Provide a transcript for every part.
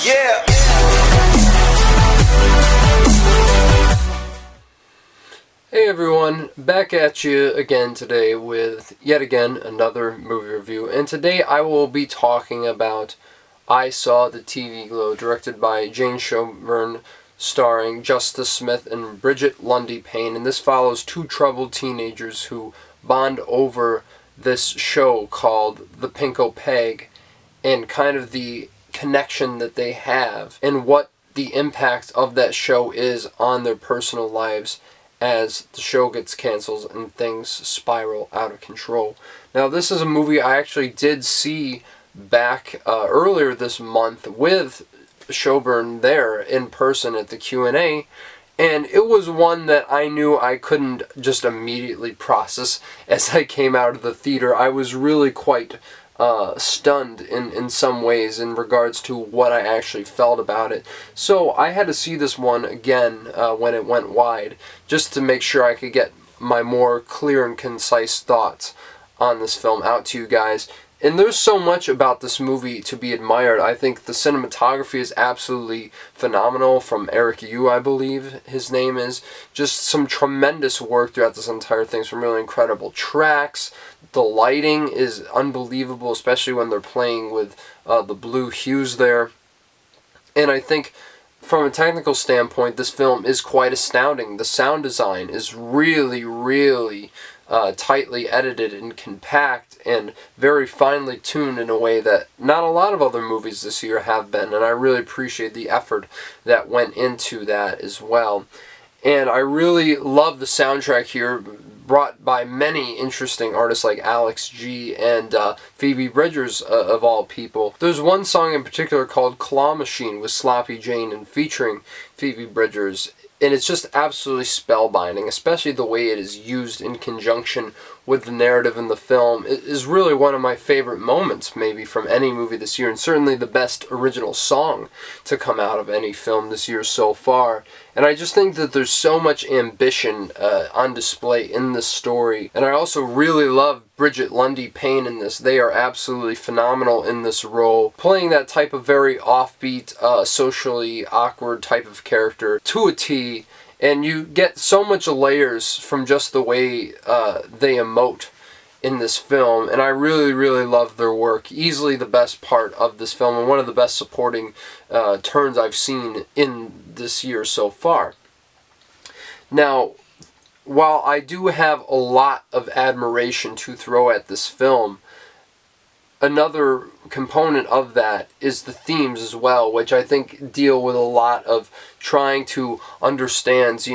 Yeah. Hey everyone, back at you again today with yet again another movie review, and today I will be talking about I Saw the TV Glow, directed by Jane Schoenbrun, starring Justice Smith and Brigette Lundy-Paine, and this follows two troubled teenagers who bond over this show called The Pinko Peg, and kind of the connection that they have, and what the impact of that show is on their personal lives as the show gets canceled and things spiral out of control. Now, this is a movie I actually did see back earlier this month with Schoenbrun there in person at the Q&A, and it was one that I knew I couldn't just immediately process as I came out of the theater. I was really quite stunned in some ways in regards to what I actually felt about it. So I had to see this one again when it went wide, just to make sure I could get my more clear and concise thoughts on this film out to you guys. And there's so much about this movie to be admired. I think the cinematography is absolutely phenomenal from Eric Yu, I believe his name is. Just some tremendous work throughout this entire thing. Some really incredible tracks. The lighting is unbelievable, especially when they're playing with the blue hues there. And I think from a technical standpoint, this film is quite astounding. The sound design is really, really tightly edited and compact and very finely tuned in a way that not a lot of other movies this year have been, and I really appreciate the effort that went into that as well. And I really love the soundtrack here, brought by many interesting artists like Alex G and Phoebe Bridgers, of all people. There's one song in particular called Claw Machine with Sloppy Jane and featuring Phoebe Bridgers, and it's just absolutely spellbinding, especially the way it is used in conjunction with the narrative in the film. It is really one of my favorite moments, maybe, from any movie this year, and certainly the best original song to come out of any film this year so far. And I just think that there's so much ambition on display in this story. And I also really love Brigette Lundy-Paine in this. They are absolutely phenomenal in this role, playing that type of very offbeat, socially awkward type of character to a T. And you get so much layers from just the way they emote in this film, and I really, really love their work. Easily the best part of this film, and one of the best supporting turns I've seen in this year so far. Now, while I do have a lot of admiration to throw at this film, another component of that is the themes as well, which I think deal with a lot of trying to understand,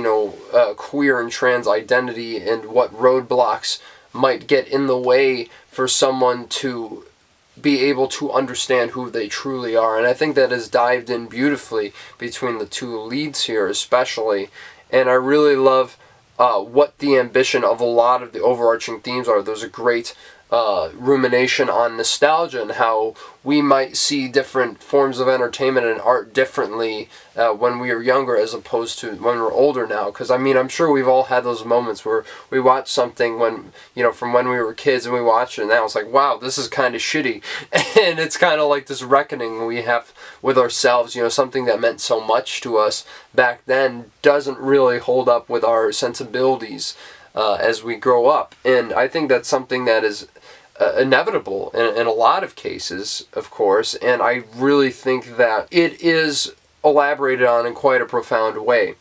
queer and trans identity and what roadblocks might get in the way for someone to be able to understand who they truly are. And I think that is dived in beautifully between the two leads here especially. And I really love what the ambition of a lot of the overarching themes are. There's a great rumination on nostalgia and how we might see different forms of entertainment and art differently when we were younger as opposed to when we're older now. Because, I mean, I'm sure we've all had those moments where we watch something from when we were kids, and we watch it and now it's like, wow, this is kind of shitty. And it's kind of like this reckoning we have with ourselves. Something that meant so much to us back then doesn't really hold up with our sensibilities as we grow up. And I think that's something that is inevitable in a lot of cases, of course, and I really think that it is elaborated on in quite a profound way.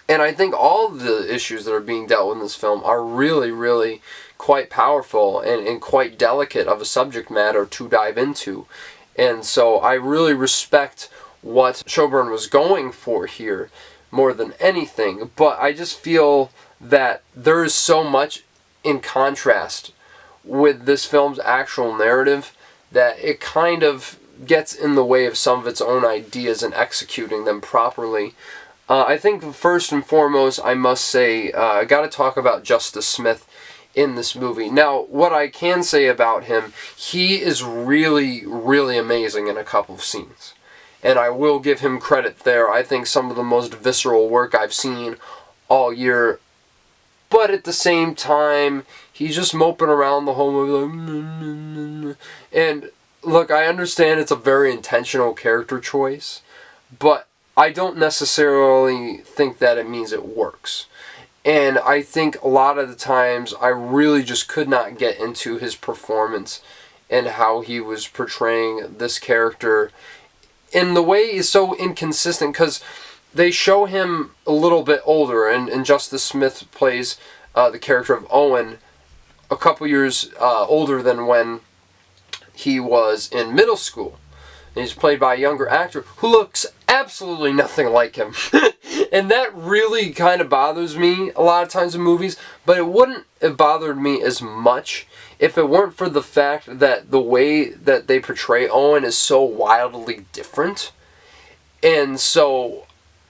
And I think all of the issues that are being dealt with in this film are really, really quite powerful and quite delicate of a subject matter to dive into. And so I really respect what Schoenbrun was going for here more than anything, but I just feel that there is so much in contrast with this film's actual narrative that it kind of gets in the way of some of its own ideas and executing them properly. I think first and foremost, I must say, I got to talk about Justice Smith in this movie. Now, what I can say about him, he is really, really amazing in a couple of scenes. And I will give him credit there. I think some of the most visceral work I've seen all year. But at the same time, he's just moping around the whole movie like, and look, I understand it's a very intentional character choice, but I don't necessarily think that it means it works. And I think a lot of the times I really just could not get into his performance and how he was portraying this character. And the way is so inconsistent because they show him a little bit older, and Justice Smith plays the character of Owen a couple years older than when he was in middle school. And he's played by a younger actor who looks absolutely nothing like him. And that really kind of bothers me a lot of times in movies, but it wouldn't have bothered me as much if it weren't for the fact that the way that they portray Owen is so wildly different. And so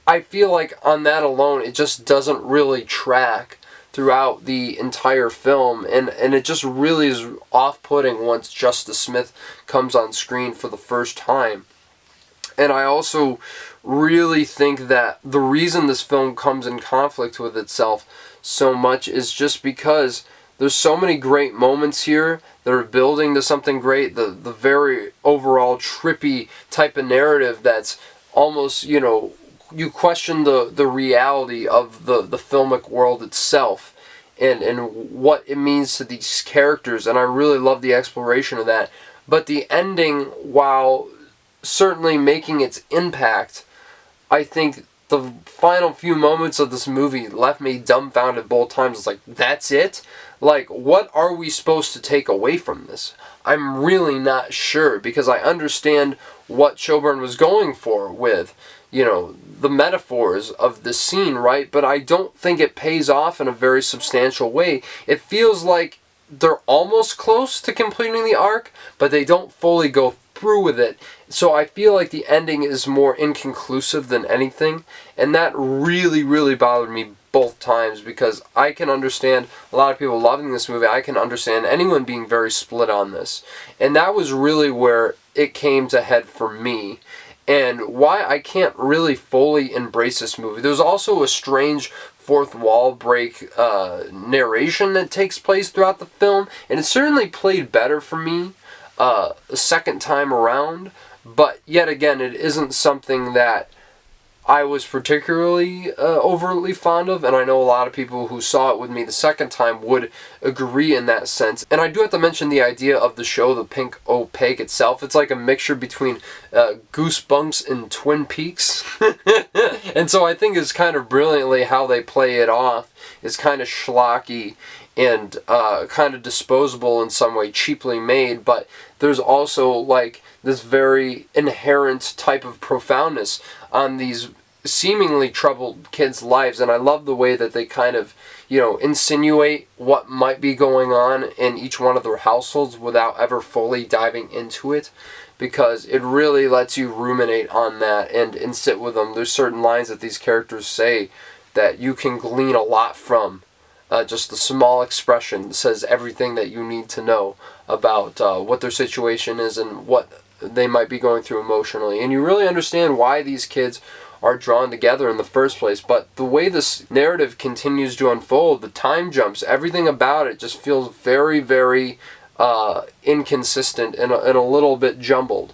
I feel like on that alone, it just doesn't really track throughout the entire film, and it just really is off-putting once Justice Smith comes on screen for the first time. And I also really think that the reason this film comes in conflict with itself so much is just because there's so many great moments here that are building to something great, the very overall trippy type of narrative that's almost, you question the reality of the filmic world itself and what it means to these characters, and I really love the exploration of that. But the ending, while certainly making its impact, I think the final few moments of this movie left me dumbfounded both times. It's like, that's it? Like, what are we supposed to take away from this? I'm really not sure, because I understand what Schoenbrun was going for with, the metaphors of the scene, right? But I don't think it pays off in a very substantial way. It feels like they're almost close to completing the arc, but they don't fully go through with it. So I feel like the ending is more inconclusive than anything, and that really, really bothered me both times, because I can understand a lot of people loving this movie. I can understand anyone being very split on this, and that was really where it came to head for me, and why I can't really fully embrace this movie. There's also a strange fourth wall break narration that takes place throughout the film, and it certainly played better for me a second time around, but yet again, it isn't something that I was particularly overtly fond of, and I know a lot of people who saw it with me the second time would agree in that sense. And I do have to mention the idea of the show, The Pink Opaque itself. It's like a mixture between Goosebumps and Twin Peaks. And so I think it's kind of brilliantly how they play it off. It's kind of schlocky and kind of disposable in some way, cheaply made, but there's also like this very inherent type of profoundness on these seemingly troubled kids' lives, and I love the way that they kind of, insinuate what might be going on in each one of their households without ever fully diving into it, because it really lets you ruminate on that and sit with them. There's certain lines that these characters say that you can glean a lot from. Just the small expression says everything that you need to know about what their situation is and what they might be going through emotionally. And you really understand why these kids are drawn together in the first place. But the way this narrative continues to unfold, the time jumps, everything about it just feels very, very inconsistent and a little bit jumbled.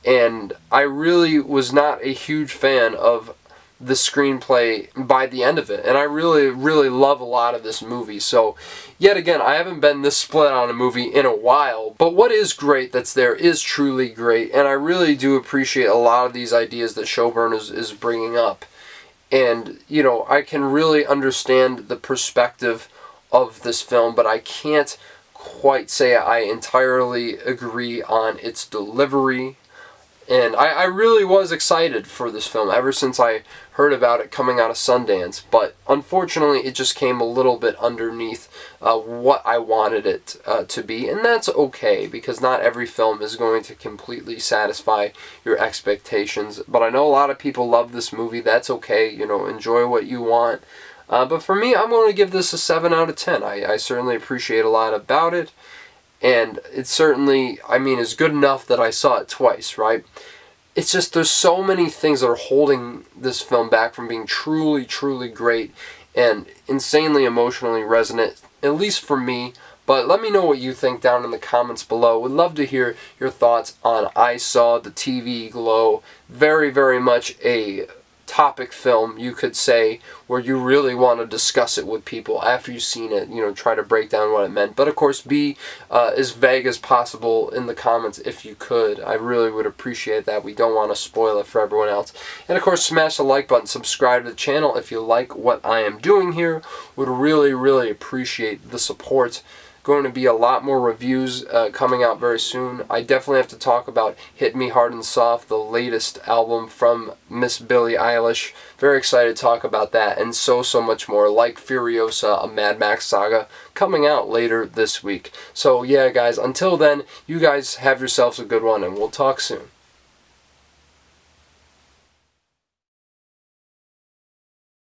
And I really was not a huge fan of the screenplay by the end of it, and I really, really love a lot of this movie. So yet again, I haven't been this split on a movie in a while, but what is great that's there is truly great, and I really do appreciate a lot of these ideas that Schoenbrun is bringing up. And I can really understand the perspective of this film, but I can't quite say I entirely agree on its delivery. And I really was excited for this film ever since I heard about it coming out of Sundance, but unfortunately it just came a little bit underneath what I wanted it to be, and that's okay, because not every film is going to completely satisfy your expectations. But I know a lot of people love this movie. That's okay, enjoy what you want. But for me, I'm going to give this a 7 out of 10. I certainly appreciate a lot about it. And it certainly, is good enough that I saw it twice, right? It's just there's so many things that are holding this film back from being truly, truly great and insanely emotionally resonant, at least for me. But let me know what you think down in the comments below. Would love to hear your thoughts on I Saw the TV Glow. Very, very much a topic film, you could say, where you really want to discuss it with people after you've seen it, try to break down what it meant. But of course, be as vague as possible in the comments if you could. I really would appreciate that. We don't want to spoil it for everyone else. And of course, smash the like button, subscribe to the channel if you like what I am doing here. Would really, really appreciate the support. Going to be a lot more reviews coming out very soon. I definitely have to talk about Hit Me Hard and Soft, the latest album from Miss Billie Eilish. Very excited to talk about that, and so much more, like Furiosa, a Mad Max saga, coming out later this week. So yeah, guys, until then, you guys have yourselves a good one, and we'll talk soon.